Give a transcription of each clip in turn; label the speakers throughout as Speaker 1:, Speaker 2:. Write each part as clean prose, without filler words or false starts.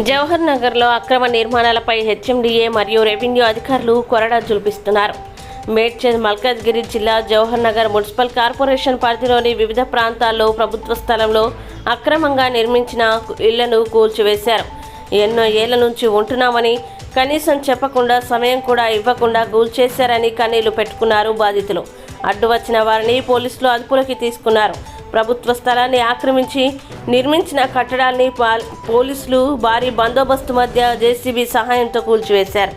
Speaker 1: జవహర్ నగర్లో అక్రమ నిర్మాణాలపై హెచ్ఎండిఏ మరియు రెవెన్యూ అధికారులు కొరడా జులిపిస్తున్నారు. మేడ్చల్ మల్కాజ్గిరి జిల్లా జవహర్ నగర్ మున్సిపల్ కార్పొరేషన్ పరిధిలోని వివిధ ప్రాంతాల్లో ప్రభుత్వ స్థలంలో అక్రమంగా నిర్మించిన ఇళ్లను కూల్చివేశారు. ఎన్నో ఏళ్ల నుంచి ఉంటున్నామని కనీసం చెప్పకుండా సమయం కూడా ఇవ్వకుండా కూల్చేశారని కన్నీళ్లు పెట్టుకున్నారు బాధితులు. అడ్డు వచ్చిన వారిని పోలీసులు అదుపులోకి తీసుకున్నారు. ప్రభుత్వ స్థలాన్ని ఆక్రమించి నిర్మించిన కట్టడాల్ని పోలీసులు భారీ బందోబస్తు మధ్య జేసీబీ సహాయంతో కూల్చివేశారు.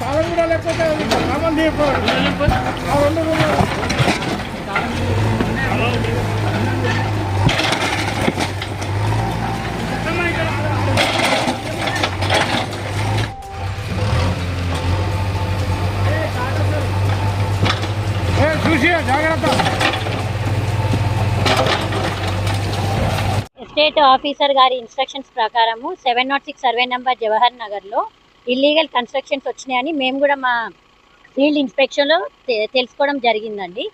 Speaker 2: తాళం కూడా లేకపోతే సామాన్ చూసి జాగ్రత్త.
Speaker 3: ఎస్టేట్ ఆఫీసర్ గారి ఇన్స్ట్రక్షన్స్ ప్రకారము 706 సర్వే నెంబర్ జవహర్ నగర్లో ఇల్లీగల్ కన్స్ట్రక్షన్స్ వచ్చినాయని మేము కూడా మా ఫీల్డ్ ఇన్స్పెక్షన్లో తెలుసుకోవడం జరిగిందండి.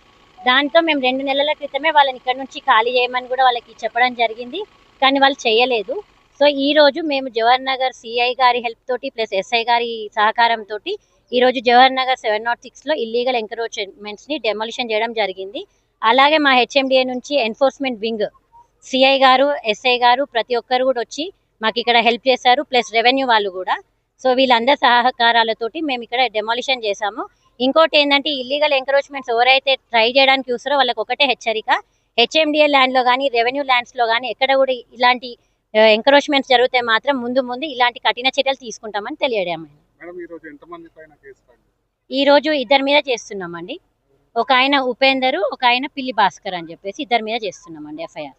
Speaker 3: దాంతో మేము 2 నెలల క్రితమే వాళ్ళని ఇక్కడ నుంచి ఖాళీ చేయమని కూడా వాళ్ళకి చెప్పడం జరిగింది, కానీ వాళ్ళు చేయలేదు. సో ఈరోజు మేము జవహర్ నగర్ సిఐ గారి హెల్ప్ తోటి ప్లస్ ఎస్ఐ గారి సహకారంతో ఈరోజు జవహర్ నగర్ 706లో ఇల్లీగల్ ఎంక్రోచ్మెంట్స్ని డెమాలిషన్ చేయడం జరిగింది. అలాగే మా హెచ్ఎండిఏ నుంచి ఎన్ఫోర్స్మెంట్ వింగ్ సిఐ గారు ఎస్ఐ గారు ప్రతి ఒక్కరు కూడా వచ్చి మాకు ఇక్కడ హెల్ప్ చేశారు, ప్లస్ రెవెన్యూ వాళ్ళు కూడా. సో వీళ్ళందరి సహకారాలతోటి మేము ఇక్కడ డెమాలిషన్ చేశాము. ఇంకోటి ఏంటంటే ఇల్లీగల్ ఎంక్రోచ్మెంట్స్ ఎవరైతే ట్రై చేయడానికి చూస్తారో వాళ్ళకి ఒకటే హెచ్చరిక, హెచ్ఎండిఏ ల్యాండ్లో కానీ రెవెన్యూ ల్యాండ్స్లో కానీ ఎక్కడ కూడా ఇలాంటి ఎంక్రోచ్మెంట్స్ జరిగితే మాత్రం ముందు ఇలాంటి కఠిన చర్యలు తీసుకుంటామని తెలియడం. ఈరోజు 2 మీద చేస్తున్నామండి. ఒక ఆయన ఉపేందర్, ఒక ఆయన పిల్లి భాస్కర్ అని చెప్పేసి 2 మీద చేస్తున్నామండి ఎఫ్ఐఆర్.